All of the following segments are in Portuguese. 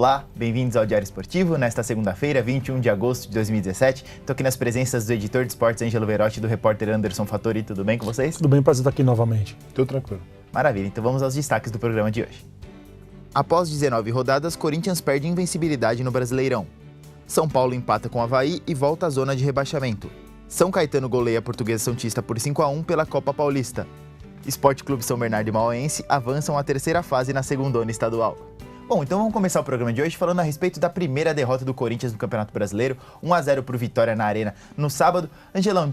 Olá, bem-vindos ao Diário Esportivo, nesta segunda-feira, 21 de agosto de 2017. Estou aqui nas presenças do editor de esportes Ângelo Verotti e do repórter Anderson Fattori. Tudo bem com vocês? Tudo bem, prazer estar aqui novamente. Tudo tranquilo. Maravilha, então vamos aos destaques do programa de hoje. Após 19 rodadas, Corinthians perde invencibilidade no Brasileirão. São Paulo empata com Avaí e volta à zona de rebaixamento. São Caetano goleia a Portuguesa Santista por 5-1 pela Copa Paulista. Sport Clube São Bernardo e Mauaense avançam à terceira fase na segundona estadual. Bom, então vamos começar o programa de hoje falando a respeito da primeira derrota do Corinthians no Campeonato Brasileiro, 1-0 para o Vitória na Arena no sábado. Angelão,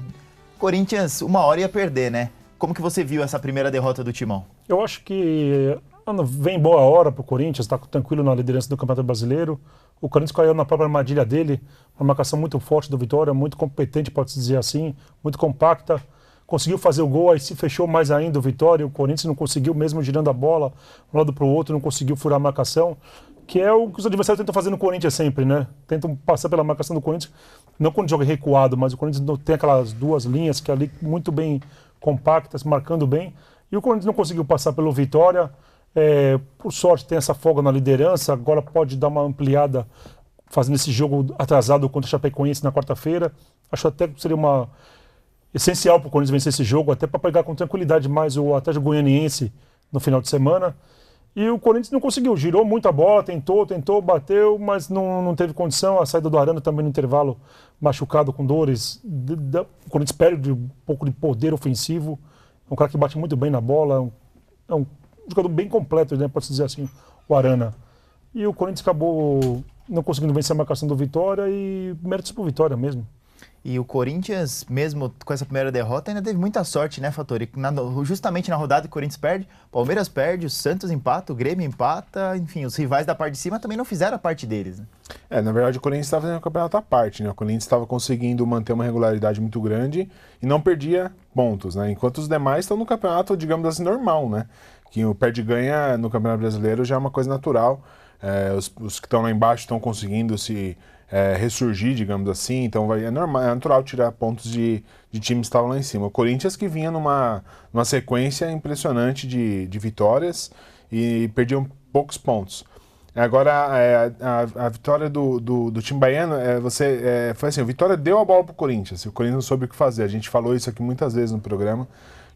Corinthians uma hora ia perder, né? Como que você viu essa primeira derrota do Timão? Eu acho que vem boa hora para o Corinthians, está tranquilo na liderança do Campeonato Brasileiro. O Corinthians caiu na própria armadilha dele, uma marcação muito forte do Vitória, muito competente, pode-se dizer assim, muito compacta. Conseguiu fazer o gol, aí se fechou mais ainda o Vitória. O Corinthians não conseguiu, mesmo girando a bola de um lado para o outro, não conseguiu furar a marcação, que é o que os adversários tentam fazer no Corinthians sempre, né? Tentam passar pela marcação do Corinthians, não quando joga recuado, mas o Corinthians tem aquelas duas linhas que ali muito bem compactas, marcando bem. E o Corinthians não conseguiu passar pelo Vitória. Por sorte tem essa folga na liderança, agora pode dar uma ampliada fazendo esse jogo atrasado contra o Chapecoense na quarta-feira. Acho até que seria essencial para o Corinthians vencer esse jogo, até para pegar com tranquilidade mais o Atlético Goianiense no final de semana. E o Corinthians não conseguiu, girou muito a bola, tentou, bateu, mas não teve condição. A saída do Arana também no intervalo, machucado com dores. O Corinthians perde um pouco de poder ofensivo. É um cara que bate muito bem na bola, é um jogador bem completo, né, pode-se dizer assim, o Arana. E o Corinthians acabou não conseguindo vencer a marcação do Vitória e méritos para o Vitória mesmo. E o Corinthians, mesmo com essa primeira derrota, ainda teve muita sorte, né, Fattori? Justamente na rodada que o Corinthians perde, o Palmeiras perde, o Santos empata, o Grêmio empata, enfim, os rivais da parte de cima também não fizeram a parte deles, né? Na verdade o Corinthians estava fazendo o campeonato à parte, né? O Corinthians estava conseguindo manter uma regularidade muito grande e não perdia pontos, né? Enquanto os demais estão no campeonato, digamos assim, normal, né? Que o perde e ganha no Campeonato Brasileiro já é uma coisa natural. Os que estão lá embaixo estão conseguindo se ressurgir, digamos assim, então é natural tirar pontos de times que estavam lá em cima. O Corinthians que vinha numa sequência impressionante de vitórias e perdia poucos pontos. Agora, a vitória do time baiano, foi assim, o Vitória deu a bola para o Corinthians, o Corinthians não soube o que fazer. A gente falou isso aqui muitas vezes no programa,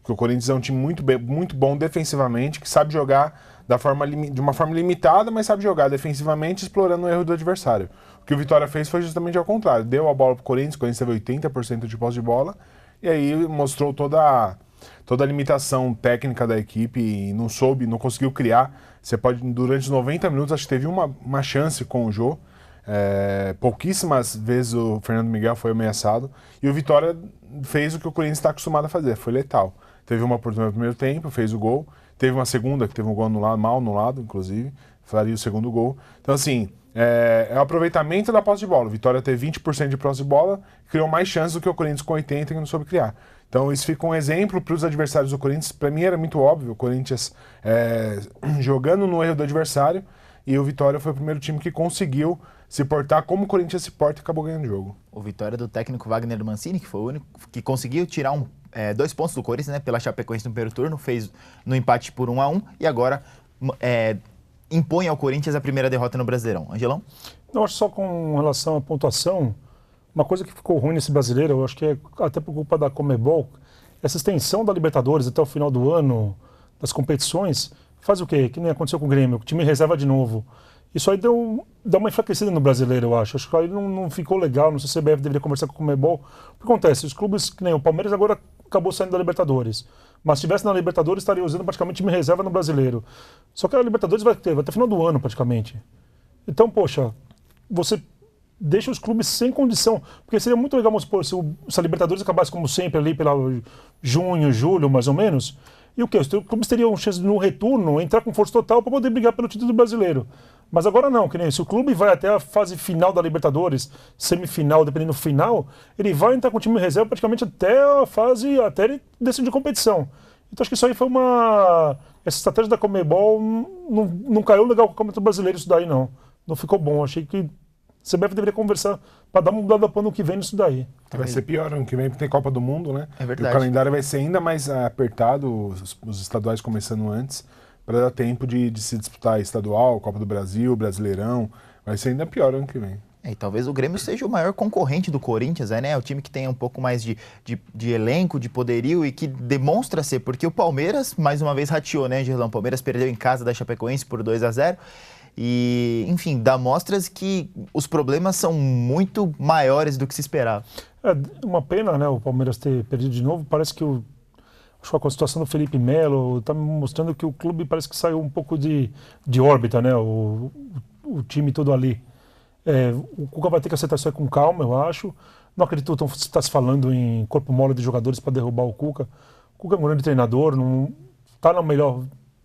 que o Corinthians é um time muito bom defensivamente, que sabe jogar de uma forma limitada, mas sabe jogar defensivamente, explorando o erro do adversário. O que o Vitória fez foi justamente ao contrário. Deu a bola para o Corinthians teve 80% de posse de bola, e aí mostrou toda a limitação técnica da equipe e não conseguiu criar. Você pode, durante os 90 minutos, acho que teve uma chance com o Jô. Pouquíssimas vezes o Fernando Miguel foi ameaçado, e o Vitória fez o que o Corinthians está acostumado a fazer, foi letal. Teve uma oportunidade no primeiro tempo, fez o gol. Teve uma segunda, que teve um gol anulado, mal anulado, inclusive. Faria o segundo gol. Então, assim, é o aproveitamento da posse de bola. O Vitória teve 20% de posse de bola, criou mais chances do que o Corinthians com 80% que não soube criar. Então, isso fica um exemplo para os adversários do Corinthians. Para mim era muito óbvio, o Corinthians jogando no erro do adversário, e o Vitória foi o primeiro time que conseguiu se portar como o Corinthians se porta e acabou ganhando o jogo. O Vitória do técnico Wagner Mancini, que foi o único que conseguiu tirar 2 pontos do Corinthians, né, pela Chapecoense no primeiro turno, fez no empate por 1-1 e agora impõe ao Corinthians a primeira derrota no Brasileirão. Angelão? Eu acho só com relação à pontuação, uma coisa que ficou ruim nesse Brasileiro, eu acho que é até por culpa da Conmebol, essa extensão da Libertadores até o final do ano, das competições, faz o quê? Que nem aconteceu com o Grêmio, o time reserva de novo. Isso aí dá uma enfraquecida no Brasileiro, eu acho. Acho que aí não ficou legal, não sei se a CBF deveria conversar com o Conmebol. O que acontece? Os clubes, que nem o Palmeiras, agora acabou saindo da Libertadores. Mas se estivesse na Libertadores, estaria usando praticamente time reserva no Brasileiro. Só que a Libertadores vai ter, vai até o final do ano, praticamente. Então, poxa, você deixa os clubes sem condição. Porque seria muito legal, vamos supor, se a Libertadores acabasse como sempre ali pela junho, julho, mais ou menos. E o quê? Os clubes teriam chance no retorno, entrar com força total para poder brigar pelo título brasileiro. Mas agora não, que nem se o clube vai até a fase final da Libertadores, semifinal, dependendo do final, ele vai entrar com o time reserva praticamente até ele decidir competição. Então acho que isso aí foi essa estratégia da Conmebol não caiu legal com o Campeonato Brasileiro isso daí não. Não ficou bom, achei que a CBF deveria conversar para dar uma mudada para o ano que vem nisso daí. Vai ser pior ano que vem, porque tem Copa do Mundo, né? É verdade. E o calendário vai ser ainda mais apertado, os estaduais começando antes. para dar tempo de se disputar estadual, Copa do Brasil, Brasileirão. Vai ser ainda pior ano que vem. E talvez o Grêmio seja o maior concorrente do Corinthians, né? O time que tem um pouco mais de elenco, de poderio e que demonstra ser, porque o Palmeiras, mais uma vez, rateou, né, Gerlão? O Palmeiras perdeu em casa da Chapecoense por 2-0 e, enfim, dá mostras que os problemas são muito maiores do que se esperava. É uma pena, né, o Palmeiras ter perdido de novo. Parece que acho que com a situação do Felipe Melo está mostrando que o clube parece que saiu um pouco de órbita, né? O time todo ali. O Cuca vai ter que acertar isso aí com calma, eu acho. Não acredito que está se falando em corpo mole de jogadores para derrubar o Cuca. O Cuca é um grande treinador, não está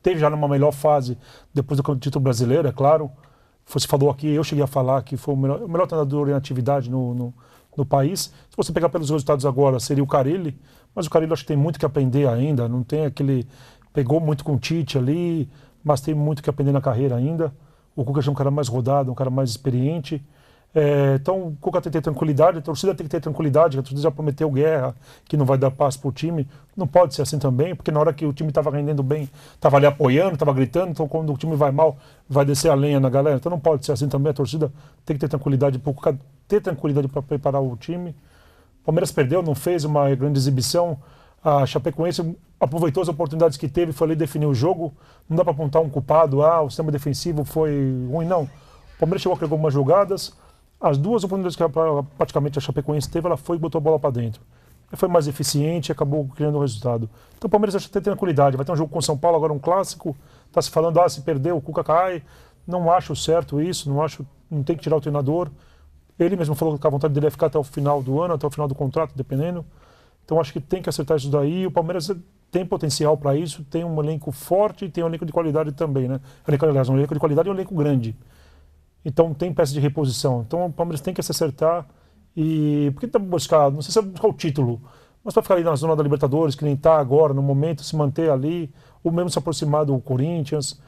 teve já numa melhor fase depois do título brasileiro, é claro. Você falou aqui, eu cheguei a falar que foi o melhor treinador em atividade no país. Se você pegar pelos resultados agora, seria o Carille, mas o Carille acho que tem muito que aprender ainda. Não tem pegou muito com o Tite ali, mas tem muito que aprender na carreira ainda. O Cuca é um cara mais rodado, um cara mais experiente. Então o Cuca tem que ter tranquilidade, a torcida tem que ter tranquilidade, a torcida já prometeu guerra, que não vai dar passo para o time. Não pode ser assim também, porque na hora que o time estava rendendo bem, estava ali apoiando, estava gritando, então quando o time vai mal, vai descer a lenha na galera. Então não pode ser assim também, a torcida tem que ter tranquilidade para o Cuca ter tranquilidade para preparar o time. O Palmeiras perdeu, não fez uma grande exibição. A Chapecoense aproveitou as oportunidades que teve, foi ali definir o jogo. Não dá para apontar um culpado, o sistema defensivo foi ruim, não. O Palmeiras chegou a criar algumas jogadas. As duas oportunidades que praticamente a Chapecoense teve, ela foi e botou a bola para dentro. Foi mais eficiente e acabou criando o resultado. Então o Palmeiras acha que tem tranquilidade. Vai ter um jogo com o São Paulo, agora um clássico. Está se falando, se perder, o Cuca cai. Não acho certo isso, não tem que tirar o treinador. Ele mesmo falou que a vontade dele é ficar até o final do ano, até o final do contrato, dependendo. Então acho que tem que acertar isso daí. O Palmeiras tem potencial para isso, tem um elenco forte e tem um elenco de qualidade também, né? Aliás, um elenco de qualidade e um elenco grande. Então tem peça de reposição. Então o Palmeiras tem que se acertar. E por que tá buscar? Não sei se é buscar o título, mas para ficar ali na zona da Libertadores, que nem está agora, no momento, se manter ali, ou mesmo se aproximar do Corinthians.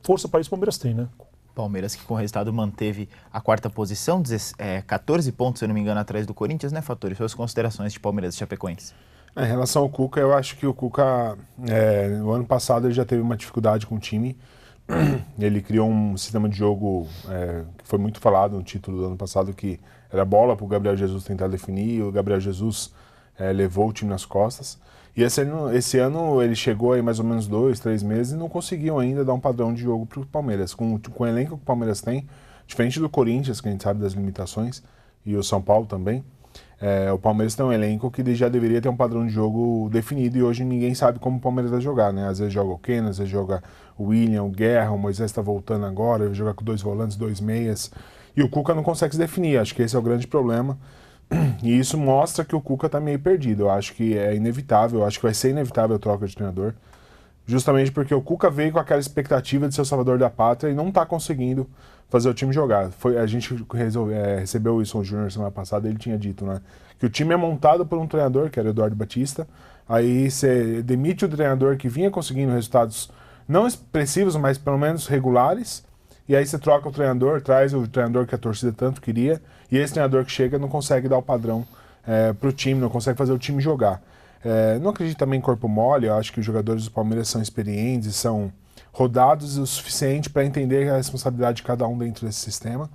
Força para isso o Palmeiras tem, né? Palmeiras que com o resultado manteve a quarta posição, 14 pontos, se eu não me engano, atrás do Corinthians, né, Fattori? Suas considerações de Palmeiras e Chapecoense. Em relação ao Cuca, eu acho que o Cuca, no ano passado, ele já teve uma dificuldade com o time. Ele criou um sistema de jogo que foi muito falado no título do ano passado, que era bola para o Gabriel Jesus tentar definir, e o Gabriel Jesus levou o time nas costas. E esse ano ele chegou aí mais ou menos 2, 3 meses e não conseguiu ainda dar um padrão de jogo para o Palmeiras. Com o elenco que o Palmeiras tem, diferente do Corinthians, que a gente sabe das limitações, e o São Paulo também, o Palmeiras tem um elenco que já deveria ter um padrão de jogo definido e hoje ninguém sabe como o Palmeiras vai jogar, né? Às vezes joga o Keno, às vezes joga o William, o Guerra, o Moisés está voltando agora, ele vai jogar com 2 volantes, 2 meias, e o Cuca não consegue se definir. Acho que esse é o grande problema. E isso mostra que o Cuca está meio perdido. Eu acho que é inevitável, eu acho que vai ser inevitável a troca de treinador, justamente porque o Cuca veio com aquela expectativa de ser o salvador da pátria e não está conseguindo fazer o time jogar. A gente recebeu o Wilson Júnior semana passada, ele tinha dito, né, que o time é montado por um treinador, que era o Eduardo Batista, aí você demite o treinador que vinha conseguindo resultados não expressivos, mas pelo menos regulares, e aí você troca o treinador, traz o treinador que a torcida tanto queria, e esse treinador que chega não consegue dar o padrão para o time, não consegue fazer o time jogar. Não acredito também em corpo mole, eu acho que os jogadores do Palmeiras são experientes, são rodados o suficiente para entender a responsabilidade de cada um dentro desse sistema,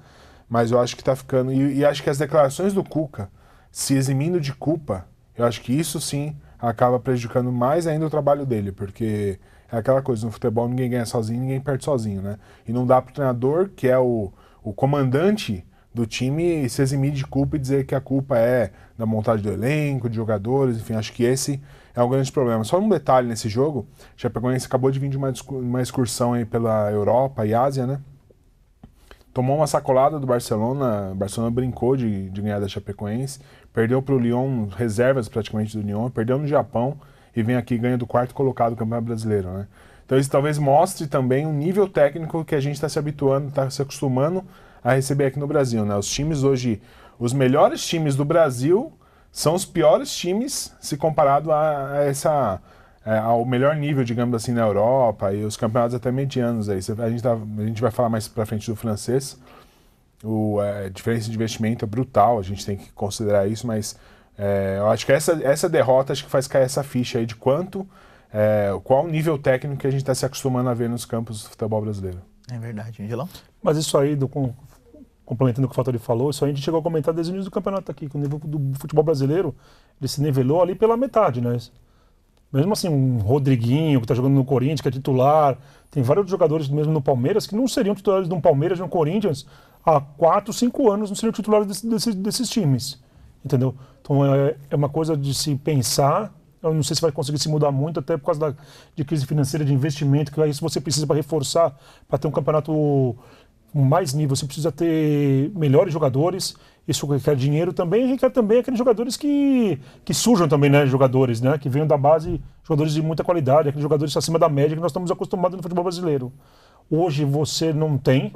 mas eu acho que está ficando... E acho que as declarações do Cuca, se eximindo de culpa, eu acho que isso sim acaba prejudicando mais ainda o trabalho dele, porque é aquela coisa, no futebol ninguém ganha sozinho, ninguém perde sozinho, né? E não dá para o treinador, que é o comandante do time, se eximir de culpa e dizer que a culpa é da montagem do elenco, de jogadores, enfim, acho que esse é um grande problema. Só um detalhe nesse jogo, o Chapecoense acabou de vir de uma excursão aí pela Europa e Ásia, né? Tomou uma sacolada do Barcelona, o Barcelona brincou de ganhar da Chapecoense, perdeu para o Lyon, reservas praticamente do Lyon, perdeu no Japão e vem aqui e ganha do 4º colocado do Campeonato Brasileiro, né? Então isso talvez mostre também um nível técnico que a gente está se habituando, está se acostumando a receber aqui no Brasil, né? Os times hoje, os melhores times do Brasil são os piores times se comparado ao melhor nível, digamos assim, na Europa e os campeonatos até medianos. Aí. A gente vai falar mais pra frente do francês. A diferença de investimento é brutal, a gente tem que considerar isso, mas eu acho que essa derrota acho que faz cair essa ficha aí de quanto qual o nível técnico que a gente está se acostumando a ver nos campos do futebol brasileiro. É verdade, Angelão. Mas isso aí, complementando o que o Fattori falou, isso aí a gente chegou a comentar desde o início do campeonato aqui, que o nível do futebol brasileiro, ele se nivelou ali pela metade, né? Mesmo assim, um Rodriguinho, que está jogando no Corinthians, que é titular, tem vários jogadores mesmo no Palmeiras que não seriam titulares de um Palmeiras, de um Corinthians, há 4, 5 anos não seriam titulares desses times, entendeu? Então é uma coisa de se pensar. Eu não sei se vai conseguir se mudar muito, até por causa de crise financeira, de investimento, que isso você precisa para reforçar, para ter um campeonato com mais nível. Você precisa ter melhores jogadores, isso requer dinheiro também, e requer também aqueles jogadores que surjam também, né? Jogadores, né? Que venham da base, jogadores de muita qualidade, aqueles jogadores acima da média que nós estamos acostumados no futebol brasileiro. Hoje você não tem.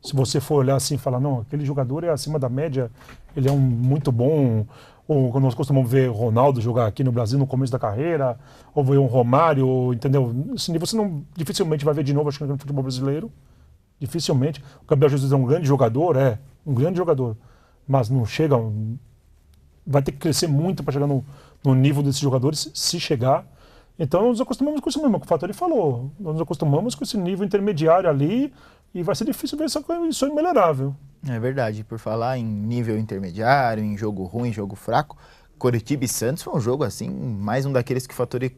Se você for olhar assim e falar, não, aquele jogador é acima da média, ele é muito bom. Ou quando nós costumamos ver Ronaldo jogar aqui no Brasil no começo da carreira, ou ver um Romário, entendeu? Esse nível você dificilmente vai ver de novo, acho que no futebol brasileiro. Dificilmente. O Gabriel Jesus é um grande jogador, um grande jogador. Mas não chega. Vai ter que crescer muito para chegar no nível desses jogadores, se chegar. Então nós nos acostumamos com isso mesmo, que o Fattori falou. Nós nos acostumamos com esse nível intermediário ali e vai ser difícil ver isso aí melhorar, viu? É verdade. Por falar em nível intermediário, em jogo ruim, jogo fraco, Coritiba e Santos foi um jogo assim, mais um daqueles que o Fattori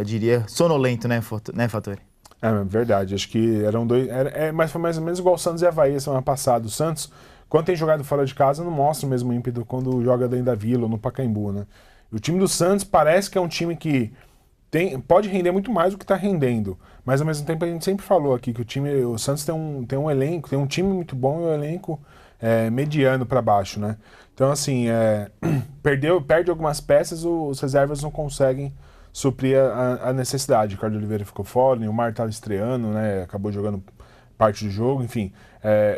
diria sonolento, né, Fattori? É verdade, acho que eram dois. Mas foi mais ou menos igual o Santos e Avaí semana passada. O Santos, quando tem jogado fora de casa, não mostra o mesmo ímpeto quando joga dentro da Vila ou no Pacaembu, né? E o time do Santos parece que é um time que pode render muito mais do que está rendendo, mas ao mesmo tempo a gente sempre falou aqui que o Santos tem um elenco, tem um time muito bom e um elenco mediano para baixo, né? Então assim, perde algumas peças, os reservas não conseguem suprir a necessidade. O Ricardo Oliveira ficou fora, o Neymar estava estreando, né? Acabou jogando parte do jogo, enfim.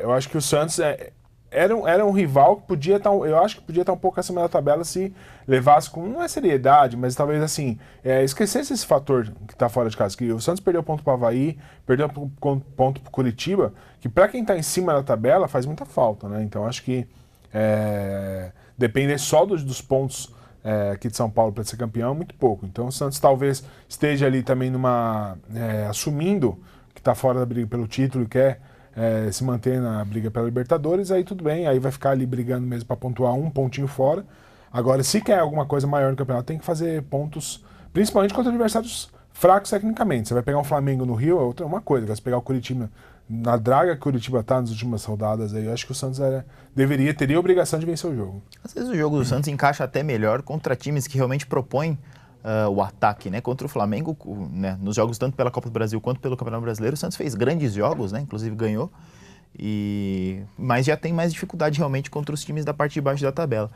Eu acho que o Santos era um rival que podia estar, eu acho que podia estar um pouco acima da tabela se levasse com, não é seriedade, mas talvez assim, esquecesse esse fator que está fora de casa, que o Santos perdeu ponto para o Avaí, perdeu ponto para o Curitiba, que para quem está em cima da tabela faz muita falta, né? Então acho que depender só dos pontos aqui de São Paulo para ser campeão é muito pouco. Então o Santos talvez esteja ali também assumindo que está fora da briga pelo título e quer se manter na briga pela Libertadores, aí tudo bem, aí vai ficar ali brigando mesmo para pontuar um pontinho fora. Agora, se quer alguma coisa maior no campeonato, tem que fazer pontos, principalmente contra adversários fracos tecnicamente. Você vai pegar um Flamengo no Rio, é uma coisa, vai pegar o Curitiba na draga que o Curitiba está nas últimas rodadas, aí eu acho que o Santos teria a obrigação de vencer o jogo. Às vezes o jogo do Santos encaixa até melhor contra times que realmente propõem o ataque, né? Contra o Flamengo, né? Nos jogos tanto pela Copa do Brasil quanto pelo Campeonato Brasileiro, o Santos fez grandes jogos, né? Inclusive ganhou, mas já tem mais dificuldade realmente contra os times da parte de baixo da tabela.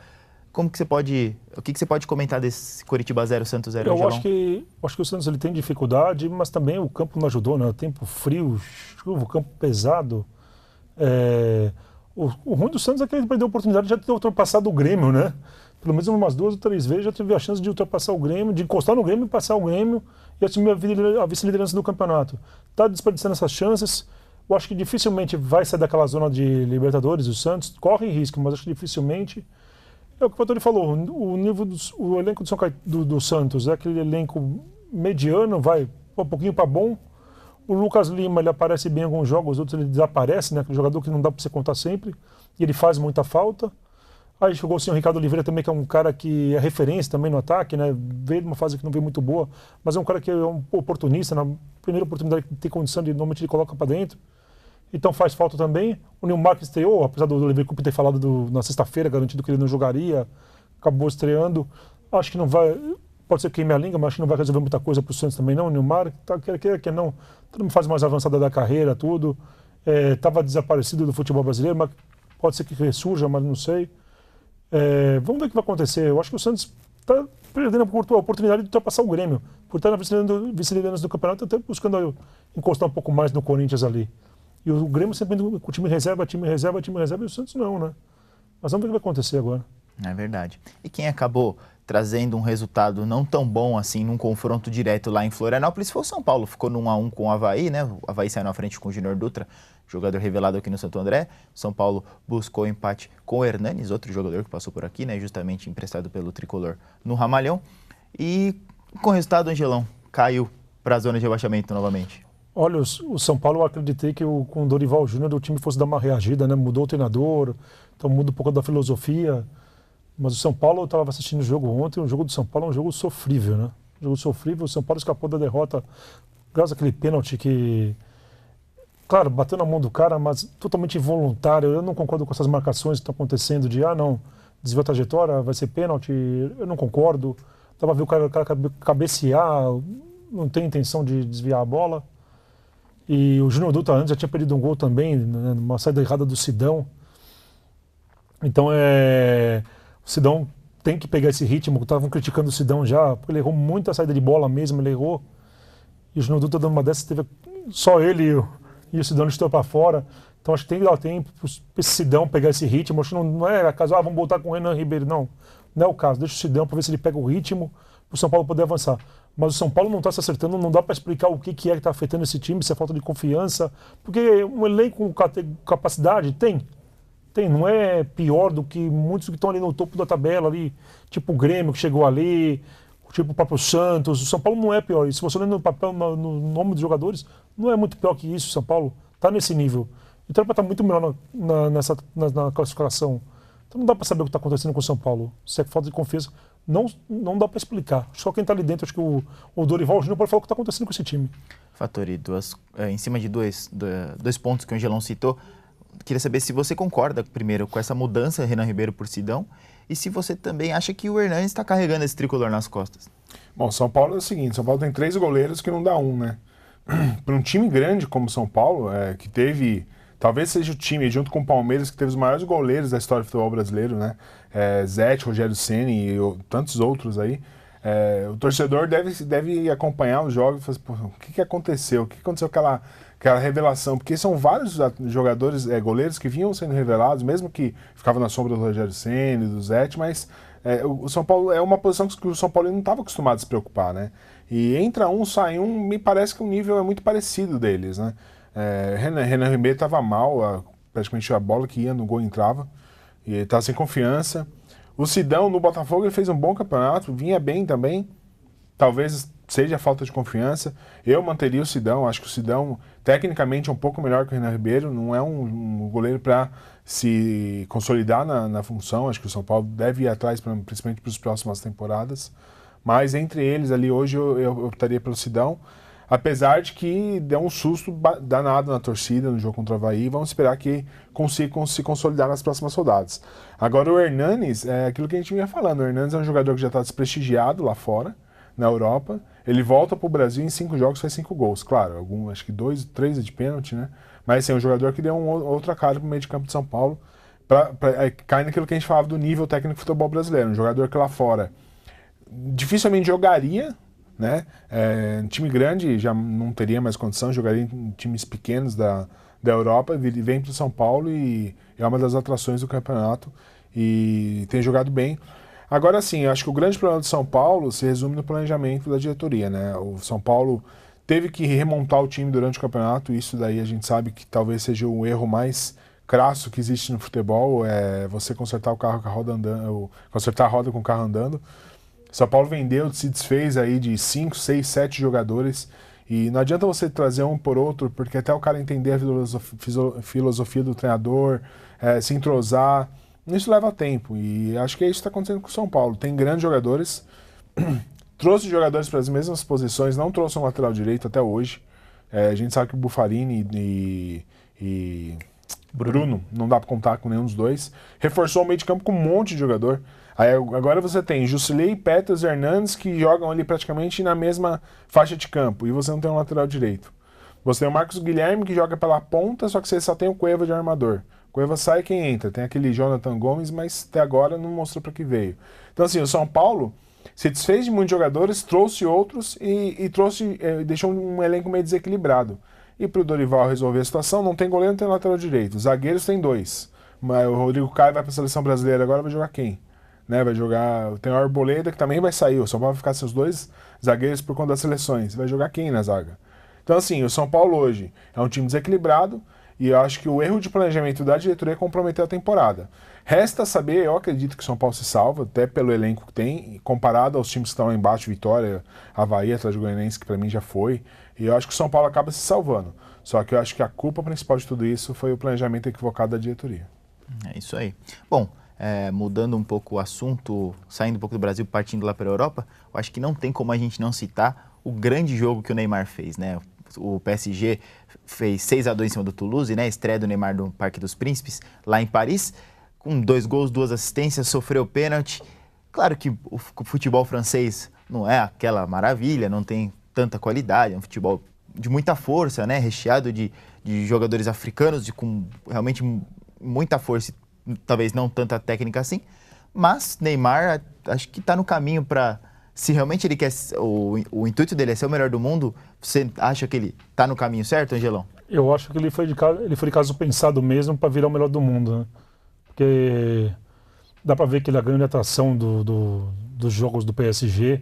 O que você pode comentar desse Coritiba 0, Santos 0? Eu acho que o Santos ele tem dificuldade, mas também o campo não ajudou, né? O tempo frio, chuva, o campo pesado. O ruim do Santos é que ele perdeu a oportunidade de já ter ultrapassado o Grêmio, né? Pelo menos umas 2 ou 3 vezes já teve a chance de ultrapassar o Grêmio, de encostar no Grêmio e passar o Grêmio e assumir a vice-liderança do campeonato. Está desperdiçando essas chances. Eu acho que dificilmente vai sair daquela zona de Libertadores, o Santos corre risco, mas acho que dificilmente. É o que o Fattori falou, o elenco do Santos é aquele elenco mediano, vai um pouquinho para bom. O Lucas Lima, ele aparece bem em alguns jogos, outros ele desaparece, né? Aquele jogador que não dá para você contar sempre, e ele faz muita falta. Aí chegou o senhor Ricardo Oliveira também, que é um cara que é referência também no ataque, né? Veio de uma fase que não veio muito boa, mas é um cara que é um oportunista, na primeira oportunidade que tem condição de, normalmente ele coloca para dentro. Então faz falta também. O Neymar que estreou, apesar do Oliveira ter falado na sexta-feira, garantido que ele não jogaria, acabou estreando. Acho que não vai, pode ser que queime a língua, mas acho que não vai resolver muita coisa para o Santos também não. O Neymar, quer não, tudo fase mais avançada da carreira, tudo. Estava desaparecido do futebol brasileiro, mas pode ser que ressurja, mas não sei. Vamos ver o que vai acontecer. Eu acho que o Santos está perdendo a oportunidade de ultrapassar o Grêmio, por estar na vice-liderança do campeonato, até buscando encostar um pouco mais no Corinthians ali. E o Grêmio sempre indo com o time reserva, e o Santos não, né? Mas vamos ver o que vai acontecer agora. É verdade. E quem acabou trazendo um resultado não tão bom assim num confronto direto lá em Florianópolis foi o São Paulo. Ficou no 1-1 com o Avaí, né? O Avaí saiu na frente com o Júnior Dutra, jogador revelado aqui no Santo André. O São Paulo buscou empate com o Hernanes, outro jogador que passou por aqui, né? Justamente emprestado pelo Tricolor no Ramalhão. E com o resultado, Angelão, caiu para a zona de rebaixamento novamente? Olha, o São Paulo, eu acreditei que com o Dorival Júnior o time fosse dar uma reagida, né? Mudou o treinador, então muda um pouco da filosofia. Mas o São Paulo, eu estava assistindo o jogo ontem, o jogo do São Paulo é um jogo sofrível, né? Um jogo sofrível, o São Paulo escapou da derrota graças àquele pênalti que, claro, bateu na mão do cara, mas totalmente involuntário. Eu não concordo com essas marcações que estão acontecendo de, não, desviou a trajetória, vai ser pênalti. Eu não concordo. Dá pra ver o cara cabecear, não tem intenção de desviar a bola. E o Júnior Dutra antes já tinha perdido um gol também, né, uma saída errada do Sidão. Então o Sidão tem que pegar esse ritmo. Estavam criticando o Sidão já, porque ele errou muita saída de bola mesmo, ele errou. E o Júnior Dutra dando uma dessas, teve só ele e o Sidão estou para fora. Então acho que tem que dar tempo para esse Sidão pegar esse ritmo. Acho que não é caso, vamos voltar com o Renan Ribeiro, não. Não é o caso. Deixa o Sidão para ver se ele pega o ritmo para o São Paulo poder avançar. Mas o São Paulo não está se acertando, não dá para explicar o que é que está afetando esse time, se é falta de confiança. Porque um elenco com capacidade tem, não é pior do que muitos que estão ali no topo da tabela, ali, tipo o Grêmio que chegou ali, tipo o próprio Santos. O São Paulo não é pior. E se você olhar no papel, no nome dos jogadores, não é muito pior que isso. O São Paulo está nesse nível. Então é para estar muito melhor na classificação. Então não dá para saber o que está acontecendo com o São Paulo. Se é falta de confiança, não dá para explicar. Só quem está ali dentro, acho que o Dorival Júnior pode falar o que está acontecendo com esse time. Fattori, em cima de dois pontos que o Angelão citou, queria saber se você concorda, primeiro, com essa mudança Renan Ribeiro por Sidão e se você também acha que o Hernanes está carregando esse tricolor nas costas. Bom, São Paulo é o seguinte, São Paulo tem 3 goleiros que não dá um, né? Para um time grande como São Paulo, que teve... Talvez seja o time, junto com o Palmeiras, que teve os maiores goleiros da história do futebol brasileiro, né? Zete, Rogério Ceni e tantos outros aí. O torcedor deve acompanhar os jogos e falar assim, o que aconteceu? O que aconteceu com aquela revelação? Porque são vários jogadores, goleiros que vinham sendo revelados, mesmo que ficavam na sombra do Rogério Ceni, do Zete, mas o São Paulo é uma posição que o São Paulo não estava acostumado a se preocupar, né? E entra um, sai um, me parece que o nível é muito parecido deles, né? Renan Ribeiro estava mal, praticamente a bola que ia no gol entrava, e ele estava sem confiança. O Sidão no Botafogo ele fez um bom campeonato, vinha bem também, talvez seja falta de confiança. Eu manteria o Sidão, acho que o Sidão tecnicamente é um pouco melhor que o Renan Ribeiro, não é um goleiro para se consolidar na função, acho que o São Paulo deve ir atrás, principalmente para as próximas temporadas, mas entre eles ali hoje eu optaria pelo Sidão. Apesar de que deu um susto danado na torcida no jogo contra o Avaí, vamos esperar que consigam se consolidar nas próximas rodadas. Agora o Hernanes, é aquilo que a gente vinha falando, o Hernanes é um jogador que já está desprestigiado lá fora, na Europa, ele volta para o Brasil em 5 jogos, faz 5 gols, claro, acho que 2, 3 é de pênalti, né? Mas assim, é um jogador que deu outra cara para o meio de campo de São Paulo, cai naquilo que a gente falava do nível técnico do futebol brasileiro, um jogador que lá fora dificilmente jogaria, né? Um time grande já não teria mais condição, jogaria em times pequenos da Europa, vem para o São Paulo e é uma das atrações do campeonato e tem jogado bem. Agora sim, eu acho que o grande problema do São Paulo se resume no planejamento da diretoria, né? O São Paulo teve que remontar o time durante o campeonato, isso daí a gente sabe que talvez seja o erro mais crasso que existe no futebol, você consertar o carro com a roda andando, consertar a roda com o carro andando. São Paulo vendeu, se desfez aí de 5, 6, 7 jogadores e não adianta você trazer um por outro, porque até o cara entender a filosofia do treinador, se entrosar, isso leva tempo e acho que é isso que está acontecendo com o São Paulo. Tem grandes jogadores, trouxe jogadores para as mesmas posições, não trouxe um lateral direito até hoje. A gente sabe que o Buffarini e Bruno não dá para contar com nenhum dos dois. Reforçou o meio de campo com um monte de jogador. Aí, agora você tem Jusilei, Petros e Hernandes que jogam ali praticamente na mesma faixa de campo e você não tem um lateral direito. Você tem o Marcos Guilherme que joga pela ponta, só que você só tem o Cueva de armador. Cueva sai quem entra. Tem aquele Jonathan Gomes, mas até agora não mostrou para que veio. Então assim, o São Paulo se desfez de muitos jogadores, trouxe outros e deixou um elenco meio desequilibrado. E para o Dorival resolver a situação, não tem goleiro, não tem lateral direito. Os zagueiros tem 2. Mas o Rodrigo Caio vai para a seleção brasileira agora, vai jogar quem? Né, vai jogar, tem o Arboleda que também vai sair, o São Paulo vai ficar seus 2 zagueiros por conta das seleções, vai jogar quem na zaga? Então assim, o São Paulo hoje é um time desequilibrado e eu acho que o erro de planejamento da diretoria comprometeu a temporada. Resta saber, eu acredito que o São Paulo se salva, até pelo elenco que tem, comparado aos times que estão lá embaixo, Vitória, Avaí, Atlético Goianiense, que para mim já foi, e eu acho que o São Paulo acaba se salvando. Só que eu acho que a culpa principal de tudo isso foi o planejamento equivocado da diretoria. É isso aí. Bom, mudando um pouco o assunto, saindo um pouco do Brasil, partindo lá para a Europa, eu acho que não tem como a gente não citar o grande jogo que o Neymar fez, né? O PSG fez 6-2 em cima do Toulouse, né? Estreia do Neymar no Parque dos Príncipes, lá em Paris, com 2 gols, 2 assistências, sofreu pênalti. Claro que o futebol francês não é aquela maravilha, não tem tanta qualidade, é um futebol de muita força, né? Recheado de jogadores africanos, com realmente muita força e talvez não tanta técnica assim. Mas Neymar, acho que está no caminho para... Se realmente ele quer, o intuito dele é ser o melhor do mundo, você acha que ele está no caminho certo, Angelão? Eu acho que ele foi de caso pensado mesmo para virar o melhor do mundo, né? Porque dá para ver que ele ganha de atração dos jogos do PSG.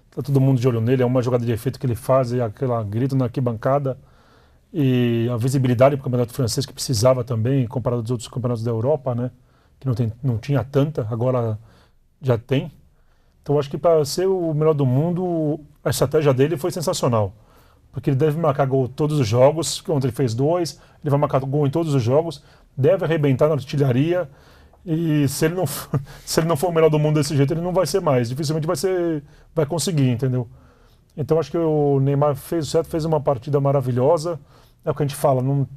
Tá todo mundo de olho nele, é uma jogada de efeito que ele faz, e aquela grito na arquibancada. E a visibilidade para o campeonato francês que precisava também, comparado aos outros campeonatos da Europa, né? Que não tinha tanta, agora já tem. Então acho que para ser o melhor do mundo, a estratégia dele foi sensacional. Porque ele deve marcar gol em todos os jogos, ontem ele fez 2, ele vai marcar gol em todos os jogos, deve arrebentar na artilharia, e se ele não for o melhor do mundo desse jeito, ele não vai ser mais, dificilmente vai conseguir, entendeu? Então acho que o Neymar fez o certo, fez uma partida maravilhosa, é o que a gente fala, não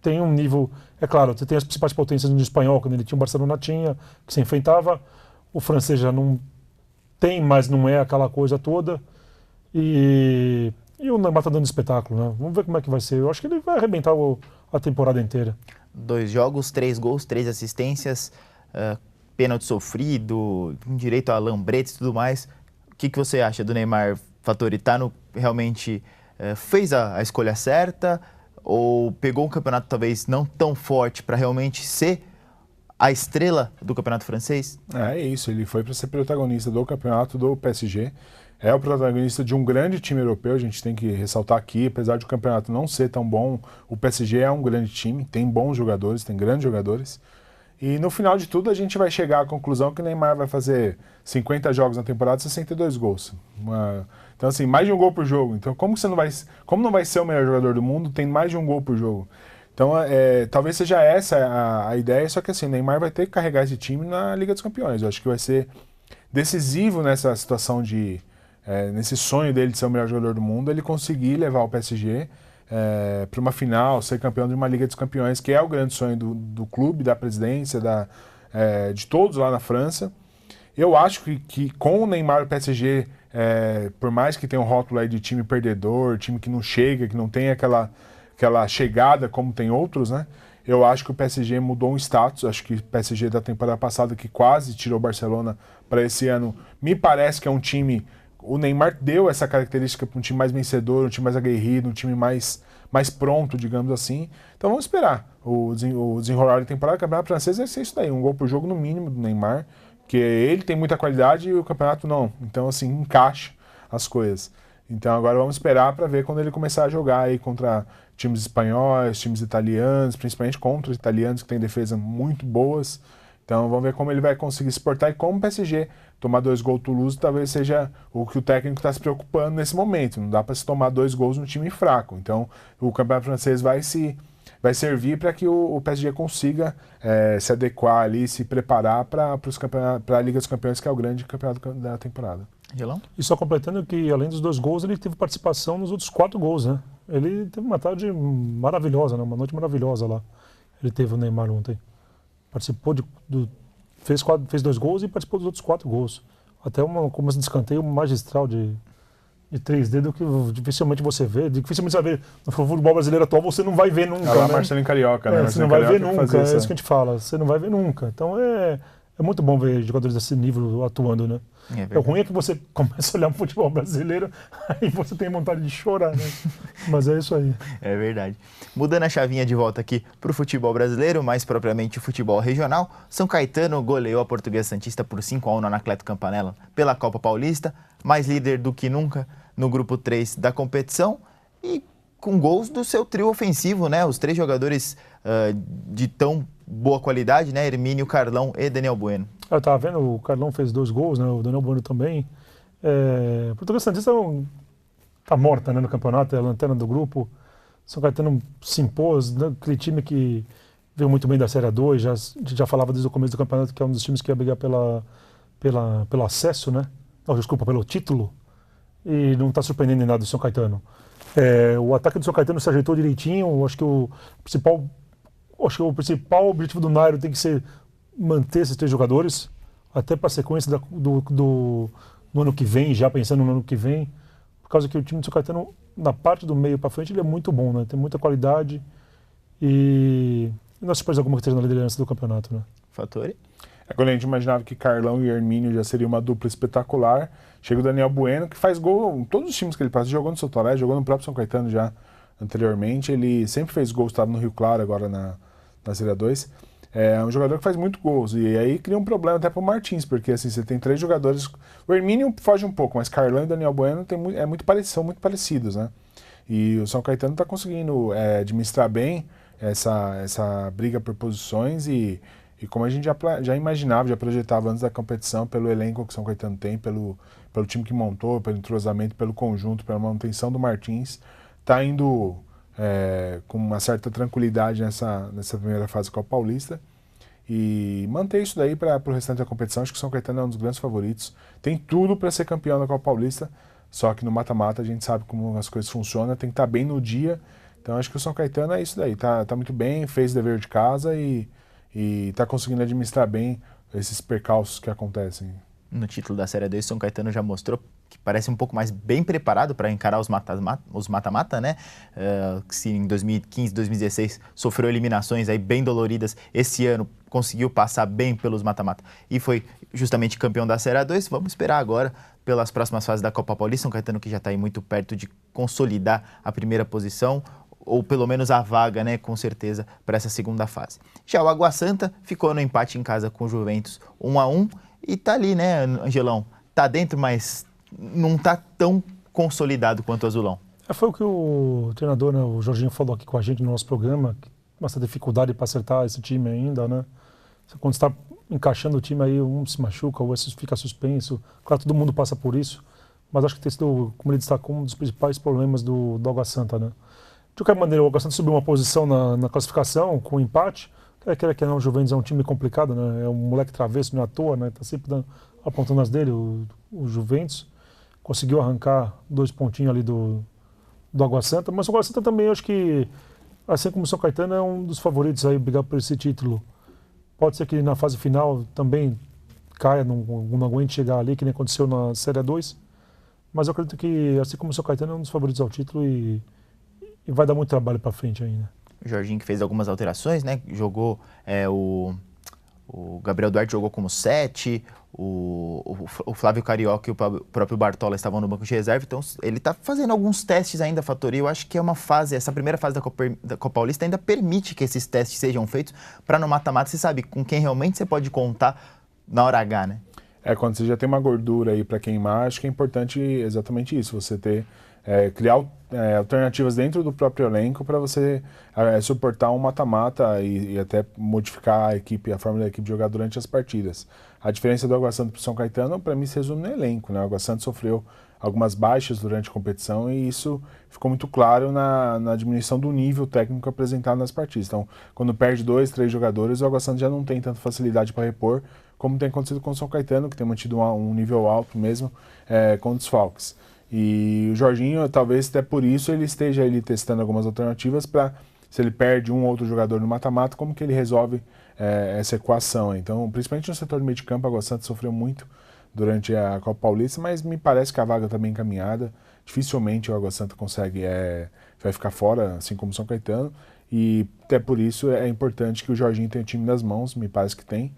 tem um nível... É claro, você tem as principais potências no espanhol, quando ele tinha o Barcelona, que se enfrentava, o francês já não tem, mas não é aquela coisa toda, e o Neymar está dando espetáculo, né? Vamos ver como é que vai ser. Eu acho que ele vai arrebentar a temporada inteira. 2 jogos, 3 gols, 3 assistências, pênalti sofrido, direito a lambretes e tudo mais. O que você acha do Neymar? Fattori, realmente fez a escolha certa ou pegou um campeonato talvez não tão forte para realmente ser a estrela do campeonato francês? É isso, ele foi para ser protagonista do campeonato do PSG. É o protagonista de um grande time europeu, a gente tem que ressaltar aqui, apesar de o campeonato não ser tão bom, o PSG é um grande time, tem bons jogadores, tem grandes jogadores. E no final de tudo a gente vai chegar à conclusão que o Neymar vai fazer 50 jogos na temporada, 62 gols. Então assim, mais de um gol por jogo. Então como não vai ser o melhor jogador do mundo, tem mais de um gol por jogo. Então talvez seja essa a ideia, só que assim, o Neymar vai ter que carregar esse time na Liga dos Campeões. Eu acho que vai ser decisivo nessa situação nesse sonho dele de ser o melhor jogador do mundo, ele conseguir levar o PSG para uma final, ser campeão de uma Liga dos Campeões, que é o grande sonho do clube, da presidência, de todos lá na França. Eu acho que com o Neymar o PSG, por mais que tenha um rótulo aí de time perdedor, time que não chega, que não tem aquela chegada como tem outros, né? Eu acho que o PSG mudou um status. Acho que o PSG da temporada passada, que quase tirou o Barcelona para esse ano, me parece que é um time... O Neymar deu essa característica para um time mais vencedor, um time mais aguerrido, um time mais pronto, digamos assim. Então vamos esperar. O desenrolar da temporada do Campeonato Francês vai ser isso daí, um gol por jogo no mínimo do Neymar, que ele tem muita qualidade e o campeonato não. Então assim, encaixa as coisas. Então agora vamos esperar para ver quando ele começar a jogar aí contra times espanhóis, times italianos, principalmente contra os italianos que têm defesa muito boas. Então vamos ver como ele vai conseguir se portar e como o PSG tomar 2 gols do Toulouse talvez seja o que o técnico está se preocupando nesse momento. Não dá para se tomar 2 gols no time fraco. Então o campeonato francês vai servir para que o PSG consiga se adequar ali, se preparar para a Liga dos Campeões, que é o grande campeonato da temporada. Gelão? E só completando que, além dos 2 gols, ele teve participação nos outros 4 gols, né? Ele teve uma tarde maravilhosa, né? Uma noite maravilhosa lá. Ele teve o Neymar ontem. Participou fez 2 gols e participou dos outros 4 gols. Até começo de escanteio magistral de 3D que dificilmente você vê. Dificilmente você vai ver no futebol brasileiro atual, você não vai ver nunca. Lá, né? Marcelinho Carioca, né? Você não vai ver nunca, é isso que a gente fala. Você não vai ver nunca. Então é muito bom ver jogadores desse nível atuando, né? O ruim é que você começa a olhar o futebol brasileiro, aí você tem vontade de chorar, né? Mas é isso aí. É verdade. Mudando a chavinha de volta aqui para o futebol brasileiro, mais propriamente o futebol regional, São Caetano goleou a Portuguesa Santista por 5-1 no Anacleto Campanella pela Copa Paulista, mais líder do que nunca no grupo 3 da competição e com gols do seu trio ofensivo, né? Os 3 jogadores de tão boa qualidade, né? Hermínio, Carlão e Daniel Bueno. Eu tava vendo, o Carlão fez 2 gols, né? O Daniel Bueno também. A Portuguesa Santista tá morta, né, no campeonato, é a lanterna do grupo. São Caetano se impôs, né? Aquele time que veio muito bem da Série A2, a gente já falava desde o começo do campeonato que é um dos times que ia brigar pelo acesso, né? Não, desculpa, pelo título. E não está surpreendendo em nada o São Caetano. O ataque do São Caetano se ajeitou direitinho. Acho que o principal objetivo do Nairo tem que ser manter esses 3 jogadores, até para a sequência do ano que vem, já pensando no ano que vem, por causa que o time do São Caetano, na parte do meio para frente, ele é muito bom, né? Tem muita qualidade e não é surpresa alguma que esteja na liderança do campeonato, né? Fattori? Quando a gente imaginava que Carlão e Hermínio já seria uma dupla espetacular, chega o Daniel Bueno, que faz gol em todos os times que ele passa. Jogou no Souto Alegre, jogou no próprio São Caetano já anteriormente. Ele sempre fez gols, estava no Rio Claro, agora na Série A2. É um jogador que faz muito gols. E aí cria um problema até para o Martins, porque assim, você tem 3 jogadores. O Hermínio foge um pouco, mas Carlão e Daniel Bueno são muito parecidos, né? E o São Caetano está conseguindo administrar bem essa briga por posições e como a gente já imaginava, já projetava antes da competição, pelo elenco que o São Caetano tem, pelo time que montou, pelo entrosamento, pelo conjunto, pela manutenção do Martins, está indo com uma certa tranquilidade nessa primeira fase da Copa Paulista e manter isso daí para o restante da competição. Acho que o São Caetano é um dos grandes favoritos, tem tudo para ser campeão da Copa Paulista, só que no mata-mata a gente sabe como as coisas funcionam, tem que estar bem no dia. Então acho que o São Caetano é isso daí, tá muito bem, fez o dever de casa e está conseguindo administrar bem esses percalços que acontecem. No título da Série A2, São Caetano já mostrou que parece um pouco mais bem preparado para encarar os mata-mata, né? Se em 2015, 2016 sofreu eliminações aí bem doloridas, esse ano conseguiu passar bem pelos mata-mata e foi justamente campeão da Série A2. Vamos esperar agora pelas próximas fases da Copa Paulista. São Caetano que já está aí muito perto de consolidar a primeira posição, ou pelo menos a vaga, né, com certeza, para essa segunda fase. Já o Água Santa ficou no empate em casa com o Juventus 1-1 e tá ali, né, Angelão? Tá dentro, mas não tá tão consolidado quanto o Azulão. Foi o que o treinador, né, o Jorginho, falou aqui com a gente no nosso programa, que essa dificuldade para acertar esse time ainda, né? Quando você está encaixando o time aí, um se machuca, o outro fica suspenso. Claro, todo mundo passa por isso, mas acho que tem sido, como ele destacou, um dos principais problemas do Água Santa, né? De qualquer maneira, o Água Santa subiu uma posição na classificação com um empate. Que não, o Juventus é um time complicado, né? É um moleque travesso, não é à toa, né? Tá sempre apontando as dele, o Juventus. Conseguiu arrancar 2 pontinhos ali do Água Santa. Mas o Água Santa também, acho que, assim como o São Caetano, é um dos favoritos aí brigar por esse título. Pode ser que na fase final também caia, não aguente chegar ali, que nem aconteceu na Série A2. Mas eu acredito que, assim como o São Caetano, é um dos favoritos ao título e vai dar muito trabalho para frente ainda. O Jorginho que fez algumas alterações, né? Jogou o Gabriel Duarte jogou como 7, o Flávio Carioca e o próprio Bartola estavam no banco de reserva, então ele está fazendo alguns testes ainda, Fattori. Eu acho que é uma fase, essa primeira fase da Copa Paulista ainda permite que esses testes sejam feitos para no mata-mata você sabe com quem realmente você pode contar na hora H, né? Quando você já tem uma gordura aí para queimar, acho que é importante exatamente isso, você ter criar alternativas dentro do próprio elenco para você suportar um mata-mata e até modificar a forma da equipe de jogar durante as partidas. A diferença do Água Santa para o São Caetano, para mim, se resume no elenco, né? O Água Santa sofreu algumas baixas durante a competição e isso ficou muito claro na diminuição do nível técnico apresentado nas partidas. Então, quando perde 2, 3 jogadores, o Água Santa já não tem tanta facilidade para repor, como tem acontecido com o São Caetano, que tem mantido um nível alto mesmo com desfalques. E o Jorginho, talvez até por isso, ele esteja ali testando algumas alternativas para, se ele perde um ou outro jogador no mata-mata, como que ele resolve essa equação. Então, principalmente no setor de meio de campo, a Água Santa sofreu muito durante a Copa Paulista, mas me parece que a vaga está bem encaminhada. Dificilmente o Água Santa vai ficar fora, assim como o São Caetano, e até por isso é importante que o Jorginho tenha o time nas mãos, me parece que tem,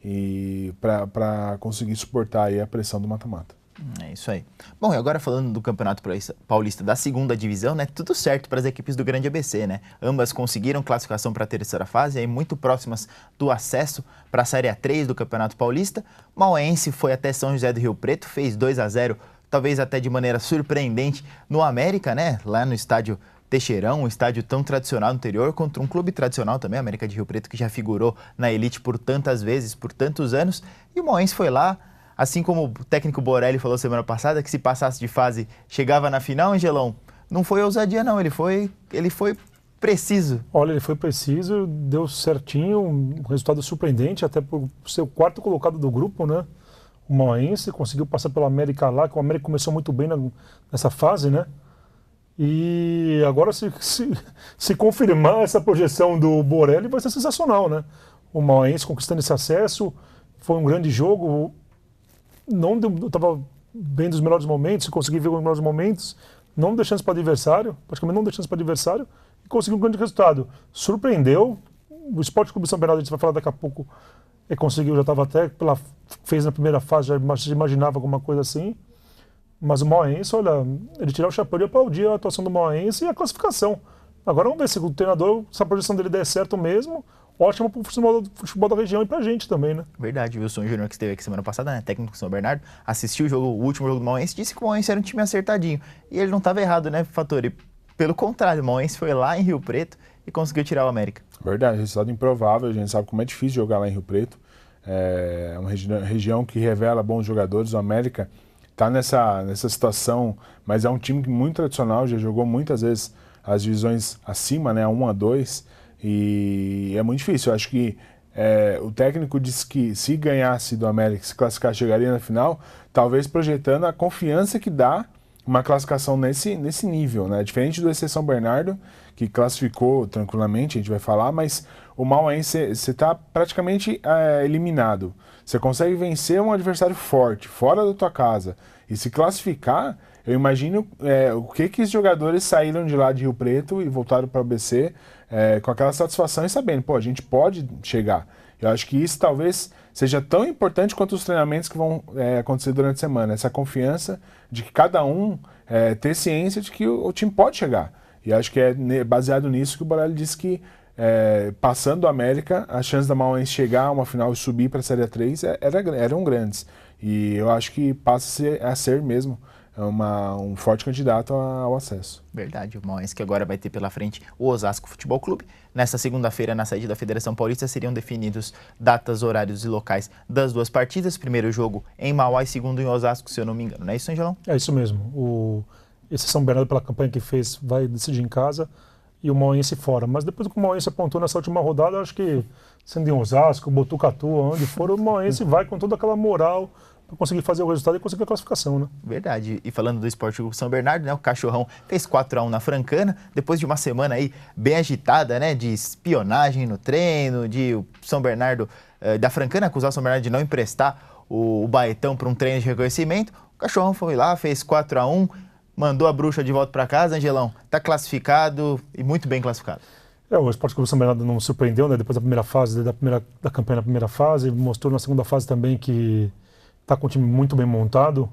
e para conseguir suportar aí a pressão do mata-mata. É isso aí. Bom, e agora falando do Campeonato Paulista da segunda divisão, né? Tudo certo para as equipes do Grande ABC, né? Ambas conseguiram classificação para a terceira fase, aí muito próximas do acesso para a Série A3 do Campeonato Paulista. Mauense foi até São José do Rio Preto, fez 2-0, talvez até de maneira surpreendente no América, né? Lá no estádio Teixeirão, um estádio tão tradicional no interior, contra um clube tradicional também, América de Rio Preto, que já figurou na elite por tantas vezes, por tantos anos. E o Mauense foi lá, assim como o técnico Borelli falou semana passada, que se passasse de fase chegava na final, Angelão. Não foi ousadia não, ele foi preciso. Olha, ele foi preciso, deu certinho, um resultado surpreendente, até por ser o quarto colocado do grupo, né? O Mauense conseguiu passar pela América lá, que o América começou muito bem nessa fase, né? E agora, se confirmar essa projeção do Borelli, vai ser sensacional, né? O Mauense conquistando esse acesso, foi um grande jogo, não estava bem dos melhores momentos, consegui ver os melhores momentos, não deixando para adversário, praticamente não deixando para adversário, e conseguiu um grande resultado. Surpreendeu, o Sport Clube São Bernardo, a gente vai falar daqui a pouco, conseguiu, já estava até, fez na primeira fase, já imaginava alguma coisa assim. Mas o Mauense, olha, ele tirar o chapéu e aplaudir a atuação do Mauense e a classificação. Agora vamos ver se o treinador, se a projeção dele der certo mesmo, ótimo para o futebol da região e para a gente também, né? Verdade, o Wilson Júnior, que esteve aqui semana passada, né, técnico do São Bernardo, assistiu o último jogo do Mauense, disse que o Mauense era um time acertadinho. E ele não estava errado, né, Fattori? Pelo contrário, o Mauense foi lá em Rio Preto e conseguiu tirar o América. Verdade, resultado improvável, a gente sabe como é difícil jogar lá em Rio Preto. É uma região que revela bons jogadores, o América está nessa situação, mas é um time muito tradicional, já jogou muitas vezes as divisões acima, né, 1 a 2, e é muito difícil. Eu acho que o técnico disse que se ganhasse do América, se classificar, chegaria na final, talvez projetando a confiança que dá uma classificação nesse nível, né? Diferente do SC São Bernardo, que classificou tranquilamente, a gente vai falar, mas o Mauense, você está praticamente eliminado. Você consegue vencer um adversário forte, fora da tua casa, e se classificar, eu imagino o que os jogadores saíram de lá de Rio Preto e voltaram para o ABC com aquela satisfação e sabendo, pô, a gente pode chegar. Eu acho que isso talvez seja tão importante quanto os treinamentos que vão acontecer durante a semana. Essa confiança de que cada um ter ciência de que o time pode chegar. E acho que é baseado nisso que o Borelli disse que passando o América, as chances da Mauense chegar a uma final e subir para a Série A3 eram grandes. E eu acho que passa a ser mesmo um forte candidato ao acesso. Verdade, o Mauense que agora vai ter pela frente o Osasco Futebol Clube. Nesta segunda-feira, na sede da Federação Paulista, seriam definidos datas, horários e locais das duas partidas. Primeiro jogo em Mauá e segundo em Osasco, se eu não me engano. Não é isso, Angelão? É isso mesmo. Esse São Bernardo, pela campanha que fez, vai decidir em casa e o Mauense fora. Mas depois que o Mauense apontou nessa última rodada, acho que, sendo em Osasco, Botucatu, onde for, o Mauense vai com toda aquela moral para conseguir fazer o resultado e conseguir a classificação, né? Verdade. E falando do Sport Clube São Bernardo, né, o Cachorrão fez 4-1 na Francana, depois de uma semana aí bem agitada, né, de espionagem no treino, de o São Bernardo, da Francana acusar o São Bernardo de não emprestar o Baetão para um treino de reconhecimento. O Cachorrão foi lá, fez 4-1, mandou a bruxa de volta para casa. Angelão, tá classificado e muito bem classificado. O Sport Clube São Bernardo não surpreendeu, né, depois da primeira fase, da campanha na primeira fase, mostrou na segunda fase também que está com o time muito bem montado.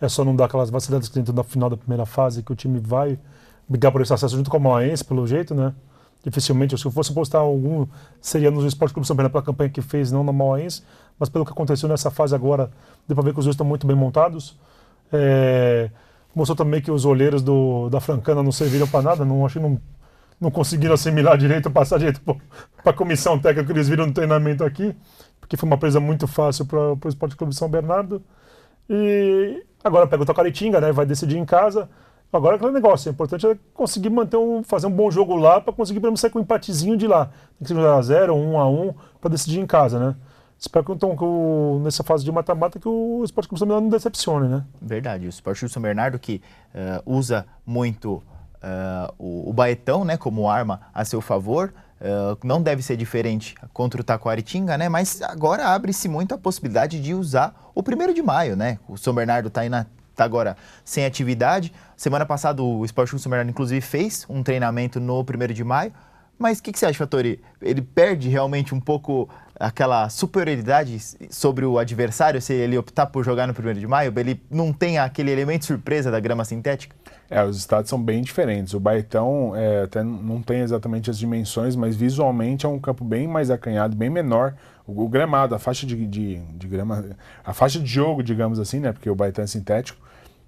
É só não dar aquelas vaciladas que dentro da final da primeira fase que o time vai brigar por esse acesso junto com o Mauense, pelo jeito, né? Dificilmente, se eu fosse postar algum, seria no Sport Clube São Bernardo pela campanha que fez, não no Mauense, mas pelo que aconteceu nessa fase agora, deu para ver que os dois estão muito bem montados. Mostrou também que os olheiros da Francana não serviram para nada, não conseguiram assimilar direito, passar direito para a comissão técnica que eles viram no treinamento aqui, porque foi uma presa muito fácil para o Sport Clube São Bernardo. E agora pega o Taquaritinga, né, vai decidir em casa. Agora aquele negócio, o importante é conseguir fazer um bom jogo lá para conseguir pelo menos sair com um empatezinho de lá. Tem que ser 0x0, 1x1 para decidir em casa, né? Espero que então, nessa fase de mata-mata que o Sport Clube São Bernardo não decepcione, né? Verdade, o Sport Clube São Bernardo que usa muito o Baetão, né, como arma a seu favor, não deve ser diferente contra o Taquaritinga, né, mas agora abre-se muito a possibilidade de usar o 1º de maio, né, o São Bernardo está agora sem atividade. Semana passada o Sport Clube São Bernardo inclusive fez um treinamento no 1º de maio, mas o que você acha, Fattori? Ele perde realmente um pouco aquela superioridade sobre o adversário se ele optar por jogar no 1º de maio? Ele não tem aquele elemento surpresa da grama sintética? Os estádios são bem diferentes. O Baetão até não tem exatamente as dimensões, mas visualmente é um campo bem mais acanhado, bem menor. O gramado, a faixa de grama, a faixa de jogo, digamos assim, né? Porque o Baetão é sintético,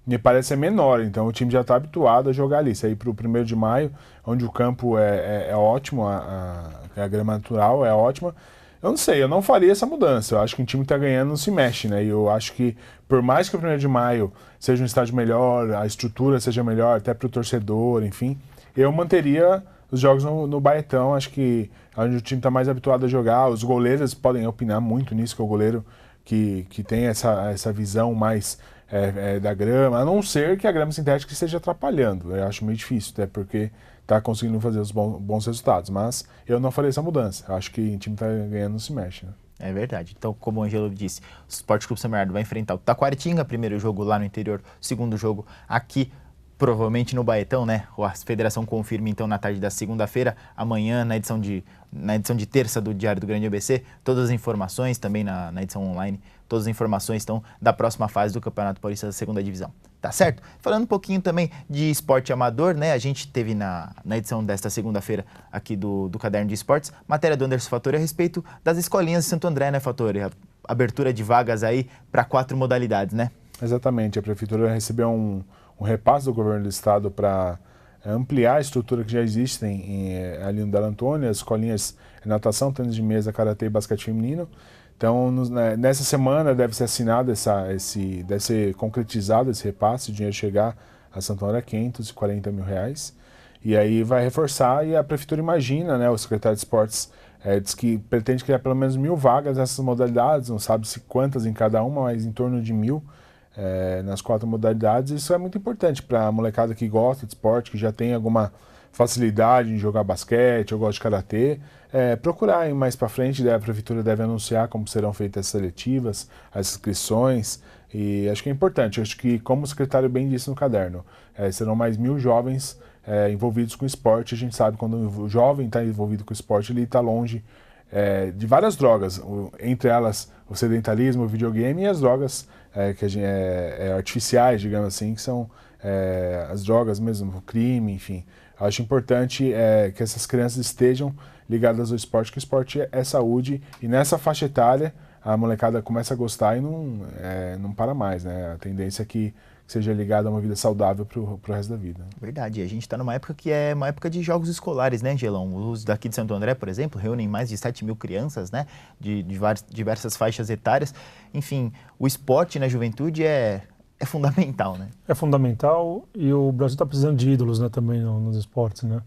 me parece menor, então o time já está habituado a jogar ali. Sair para o 1º de maio, onde o campo é ótimo, a grama natural é ótima. Eu não sei, eu não faria essa mudança. Eu acho que um time que está ganhando não se mexe, né? E eu acho que, por mais que o 1º de maio seja um estádio melhor, a estrutura seja melhor, até para o torcedor, enfim, eu manteria os jogos no Baetão. Acho que é onde o time está mais habituado a jogar. Os goleiros podem opinar muito nisso, que é o goleiro que tem essa visão mais da grama, a não ser que a grama sintética esteja atrapalhando. Eu acho meio difícil, até porque está conseguindo fazer os bons resultados. Mas eu não faria essa mudança. Eu acho que o time está ganhando não se mexe, né? É verdade. Então, como o Angelo disse, o Sport Clube São Bernardo vai enfrentar o Taquaritinga, primeiro jogo lá no interior, segundo jogo aqui, provavelmente no Baetão, né? A federação confirma então na tarde da segunda-feira, amanhã na edição de terça do Diário do Grande ABC, todas as informações, também na edição online, todas as informações então da próxima fase do Campeonato Paulista da Segunda Divisão. Tá certo? Falando um pouquinho também de esporte amador, né? A gente teve na edição desta segunda-feira aqui do Caderno de Esportes, matéria do Anderson Fattori a respeito das escolinhas de Santo André, né, Fattori? A abertura de vagas aí para 4 modalidades, né? Exatamente. A Prefeitura recebeu um repasse do governo do estado para ampliar a estrutura que já existe ali no Della Antônia, as escolinhas de natação, tênis de mesa, karatê e basquete feminino. Então, nessa semana deve ser assinado deve ser concretizado esse repasse, o dinheiro chegar a Santo André, R$540 mil. E aí vai reforçar, e a Prefeitura imagina, né, o secretário de Esportes diz que pretende criar pelo menos 1.000 vagas nessas modalidades, não sabe se quantas em cada uma, mas em torno de 1.000 nas 4 modalidades. Isso é muito importante para a molecada que gosta de esporte, que já tem alguma facilidade em jogar basquete, eu gosto de karatê, procurar ir mais para frente. A Prefeitura deve anunciar como serão feitas as seletivas, as inscrições, e acho que é importante. Acho que, como o secretário bem disse no caderno, serão mais 1.000 jovens envolvidos com esporte. A gente sabe que quando o jovem está envolvido com esporte, ele está longe de várias drogas, entre elas o sedentarismo, o videogame e as drogas artificiais, digamos assim, que são as drogas mesmo, o crime, enfim. Acho importante que essas crianças estejam ligadas ao esporte, que o esporte é saúde, e nessa faixa etária a molecada começa a gostar e não para mais, né? A tendência é que seja ligada a uma vida saudável pro resto da vida. Verdade, e a gente está numa época que é uma época de jogos escolares, né, Angelão? Os daqui de Santo André, por exemplo, reúnem mais de 7.000 crianças, né, de diversas faixas etárias. Enfim, o esporte na juventude é fundamental, né? É fundamental, e o Brasil está precisando de ídolos, né, também nos esportes, né?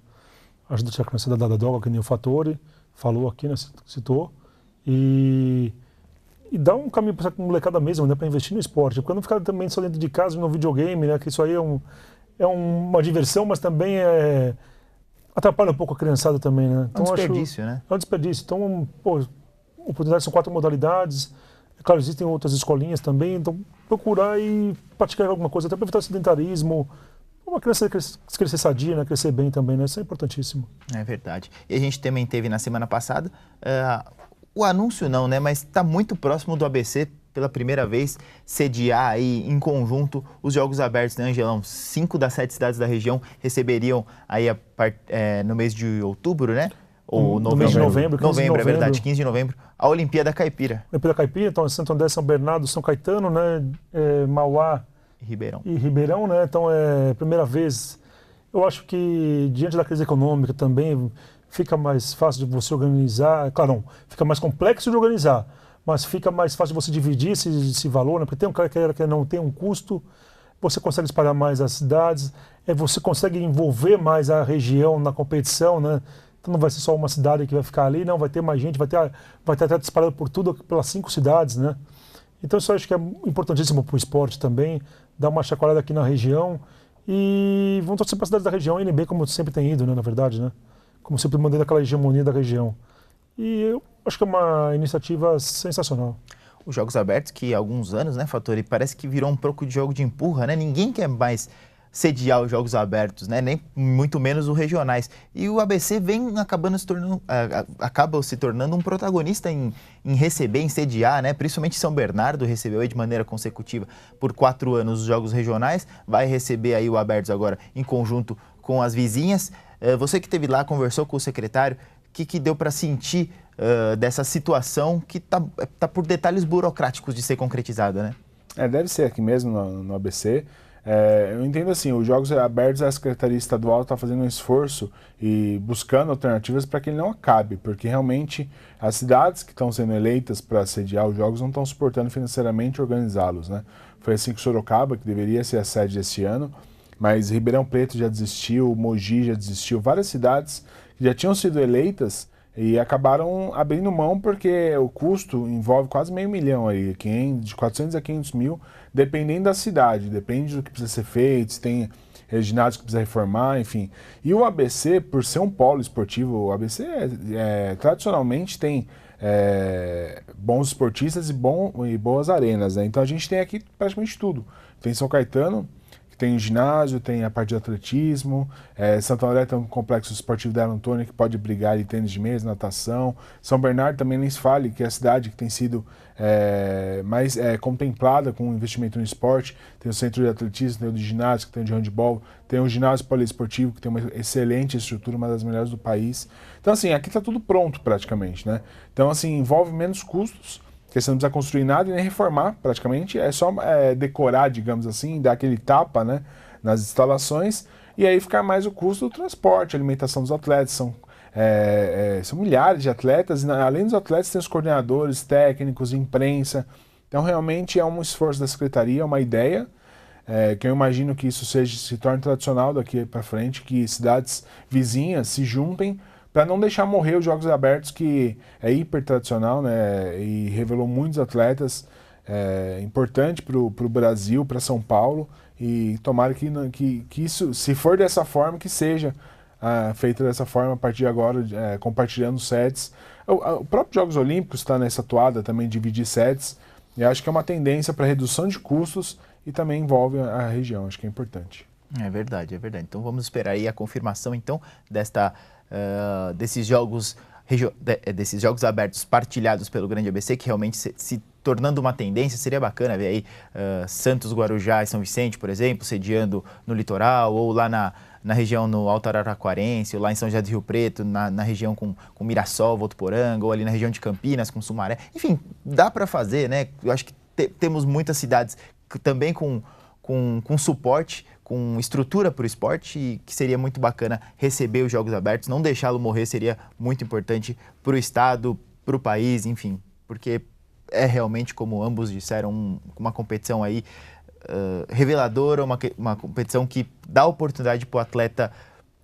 A gente tinha conhecido da droga, que nem o Fattori falou aqui, né, citou, e dá um caminho para a molecada mesmo, né, para investir no esporte, porque não ficar também só dentro de casa no videogame, né, que isso aí é uma diversão, mas também atrapalha um pouco a criançada também, né? Então, é um desperdício, né? É um desperdício. Então, oportunidades são 4 modalidades. Claro, existem outras escolinhas também, então procurar e praticar alguma coisa, até para evitar o sedentarismo, uma criança crescer sadia, né, crescer bem também, né? Isso é importantíssimo. É verdade. E a gente também teve na semana passada o anúncio não, né, mas está muito próximo do ABC, pela primeira vez, sediar aí em conjunto os Jogos Abertos, né, Angelão? 5 das 7 cidades da região receberiam aí no mês de outubro, né? Ou no mês de novembro. Novembro, é verdade, 15 de novembro, a Olimpíada Caipira. Olimpíada Caipira, então, Santo André, São Bernardo, São Caetano, né, Mauá e Ribeirão, né? Então, é a primeira vez. Eu acho que, diante da crise econômica também, fica mais fácil de você organizar. Claro, fica mais complexo de organizar, mas fica mais fácil de você dividir esse valor, né? Porque tem um cara que não tem um custo, você consegue espalhar mais as cidades, você consegue envolver mais a região na competição, né? Então não vai ser só uma cidade que vai ficar ali, não, vai ter mais gente, vai ter até disparado por tudo, pelas 5 cidades, né? Então isso eu acho que é importantíssimo para o esporte também, dar uma chacoalhada aqui na região, e vão torcer para as cidades da região irem bem, como sempre tem ido, né, na verdade, né? Como sempre mantendo aquela hegemonia da região. E eu acho que é uma iniciativa sensacional. Os Jogos Abertos, que há alguns anos, né, Fattori, parece que virou um pouco de jogo de empurra, né? Ninguém quer mais sediar os Jogos Abertos, né? Nem muito menos os regionais. E o ABC acaba se tornando um protagonista em receber, em sediar, né? Principalmente São Bernardo recebeu aí de maneira consecutiva por 4 anos os Jogos Regionais, vai receber aí o Abertos agora em conjunto com as vizinhas. Você que esteve lá, conversou com o secretário, o que deu para sentir dessa situação que tá por detalhes burocráticos de ser concretizada, né? Deve ser aqui mesmo no ABC. Eu entendo assim, os Jogos Abertos, a Secretaria Estadual está fazendo um esforço e buscando alternativas para que ele não acabe, porque realmente as cidades que estão sendo eleitas para sediar os Jogos não estão suportando financeiramente organizá-los, né? Foi assim que Sorocaba, que deveria ser a sede desse ano, mas Ribeirão Preto já desistiu, Mogi já desistiu, várias cidades que já tinham sido eleitas e acabaram abrindo mão porque o custo envolve quase R$500 mil aí, de 400 a 500 mil, dependendo da cidade, depende do que precisa ser feito, se tem ginásio que precisa reformar, enfim. E o ABC, por ser um polo esportivo, o ABC tradicionalmente tem bons esportistas e boas arenas, né? Então a gente tem aqui praticamente tudo. Tem São Caetano, tem o ginásio, tem a parte de atletismo, Santo André tem um complexo esportivo da Antônia que pode brigar em tênis de mesa, natação. São Bernardo também nem se fale, que é a cidade que tem sido mais contemplada com investimento no esporte. Tem o centro de atletismo, tem o de ginásio, tem o de handebol, tem o ginásio poliesportivo que tem uma excelente estrutura, uma das melhores do país. Então assim, aqui está tudo pronto praticamente, né? Então assim, envolve menos custos, porque você não precisa construir nada e nem reformar, praticamente. É só decorar, digamos assim, dar aquele tapa, né, nas instalações, e aí fica mais o custo do transporte, alimentação dos atletas. São milhares de atletas, e além dos atletas tem os coordenadores, técnicos, imprensa. Então realmente é um esforço da Secretaria, é uma ideia, que eu imagino que isso se torne tradicional daqui para frente, que cidades vizinhas se juntem para não deixar morrer os Jogos Abertos, que é hiper tradicional, né, e revelou muitos atletas, importante para o Brasil, para São Paulo, e tomara que isso, se for dessa forma, que seja feito dessa forma a partir de agora, compartilhando sets. O próprio Jogos Olímpicos está nessa toada também, dividir sets, e acho que é uma tendência para redução de custos e também envolve a região, acho que é importante. É verdade, é verdade. Então vamos esperar aí a confirmação então desses jogos abertos partilhados pelo Grande ABC, que realmente se tornando uma tendência. Seria bacana ver aí Santos, Guarujá e São Vicente, por exemplo, sediando no litoral, ou lá na região no Alto Araraquarense, ou lá em São José do Rio Preto, na região com Mirassol, Votuporanga, ou ali na região de Campinas, com Sumaré. Enfim, dá para fazer, né? Eu acho que temos muitas cidades também com suporte, com estrutura para o esporte, e que seria muito bacana receber os Jogos Abertos, não deixá-lo morrer seria muito importante para o estado, para o país, enfim, porque é realmente, como ambos disseram, uma competição aí reveladora, uma competição que dá oportunidade para o atleta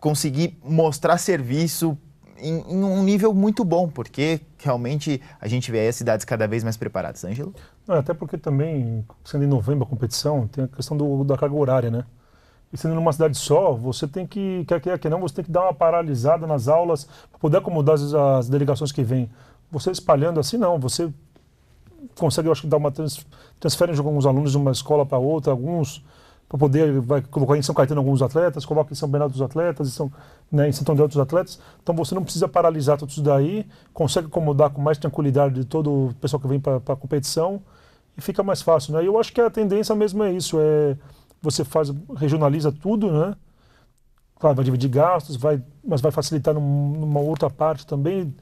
conseguir mostrar serviço em um nível muito bom, porque realmente a gente vê aí as cidades cada vez mais preparadas. Ângelo? Até porque também, sendo em novembro a competição, tem a questão da carga horária, né? E sendo numa cidade só, você tem que, quer que não, você tem que dar uma paralisada nas aulas para poder acomodar as delegações que vêm. Você espalhando assim, não. Você consegue, eu acho que, dar uma transferência de alguns alunos de uma escola para outra, alguns, para poder, vai colocar em São Caetano alguns atletas, coloca em São Bernardo os atletas, em Santo André outros atletas. Então você não precisa paralisar tudo isso daí, consegue acomodar com mais tranquilidade de todo o pessoal que vem para a competição e fica mais fácil, né? E eu acho que a tendência mesmo é isso, você regionaliza tudo, né? Claro, vai dividir gastos, mas vai facilitar numa outra parte também.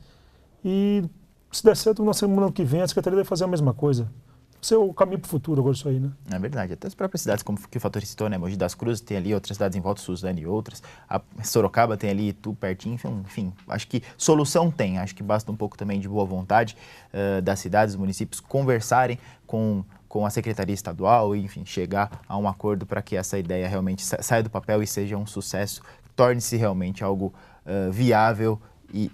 E se der certo, na semana que vem, a Secretaria deve fazer a mesma coisa. Vai ser o caminho para o futuro agora isso aí, né? É verdade. Até as próprias cidades, como que o Fator citou, né? Mogi das Cruzes tem ali, outras cidades em volta, Suzano e outras. A Sorocaba tem ali, Itu pertinho, enfim. Acho que solução tem. Acho que basta um pouco também de boa vontade das cidades, dos municípios conversarem com a Secretaria Estadual e, enfim, chegar a um acordo para que essa ideia realmente saia do papel e seja um sucesso, torne-se realmente algo viável e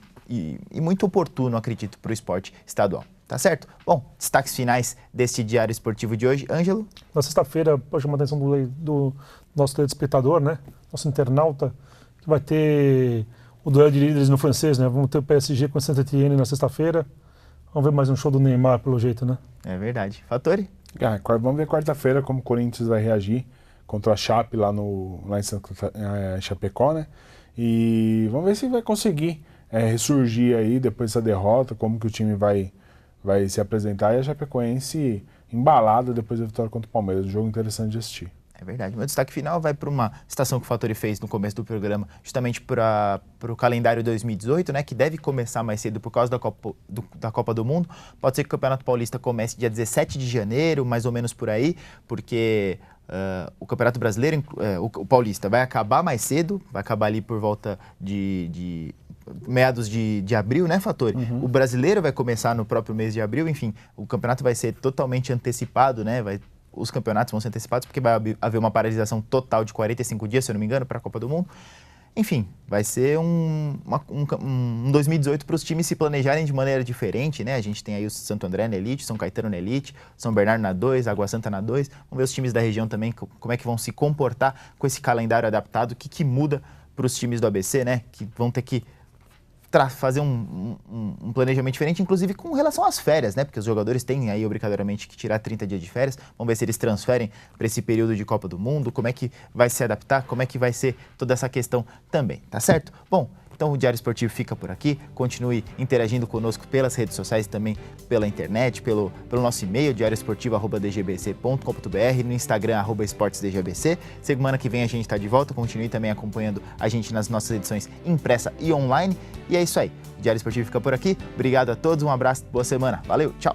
muito oportuno, acredito, para o esporte estadual. Tá certo? Bom, destaques finais deste Diário Esportivo de hoje. Ângelo? Na sexta-feira, pode chamar a atenção do nosso telespectador, né? Nosso internauta, que vai ter o duelo de líderes no francês, né? Vamos ter o PSG com o Saint-Étienne na sexta-feira. Vamos ver mais um show do Neymar, pelo jeito, né? É verdade. Fatori? Vamos ver quarta-feira como o Corinthians vai reagir contra a Chape lá em Chapecó, né? E vamos ver se vai conseguir ressurgir aí depois dessa derrota, como que o time vai se apresentar, e a Chapecoense embalada depois da vitória contra o Palmeiras. Um jogo interessante de assistir. É verdade. Meu destaque final vai para uma citação que o Fatori fez no começo do programa, justamente para o calendário 2018, né, que deve começar mais cedo por causa da Copa do Mundo. Pode ser que o Campeonato Paulista comece dia 17 de janeiro, mais ou menos por aí, porque o Campeonato Brasileiro, o Paulista, vai acabar mais cedo, vai acabar ali por volta de meados de abril, né, Fattori? O Brasileiro vai começar no próprio mês de abril, enfim, o campeonato vai ser totalmente antecipado, né? Os campeonatos vão ser antecipados porque vai haver uma paralisação total de 45 dias, se eu não me engano, para a Copa do Mundo. Enfim, vai ser um 2018 para os times se planejarem de maneira diferente, né? A gente tem aí o Santo André na Elite, São Caetano na Elite, São Bernardo na 2, Água Santa na 2. Vamos ver os times da região também, como é que vão se comportar com esse calendário adaptado, o que muda para os times do ABC, né? Que vão ter que fazer um planejamento diferente, inclusive com relação às férias, né? Porque os jogadores têm aí obrigatoriamente que tirar 30 dias de férias. Vamos ver se eles transferem para esse período de Copa do Mundo, como é que vai se adaptar, como é que vai ser toda essa questão também, tá certo? Bom, então o Diário Esportivo fica por aqui. Continue interagindo conosco pelas redes sociais e também pela internet, pelo nosso e-mail, diarioesportivo@dgbc.com.br, no Instagram, @esportesdgbc. Semana que vem a gente está de volta. Continue também acompanhando a gente nas nossas edições impressa e online. E é isso aí. O Diário Esportivo fica por aqui. Obrigado a todos, um abraço, boa semana. Valeu, tchau!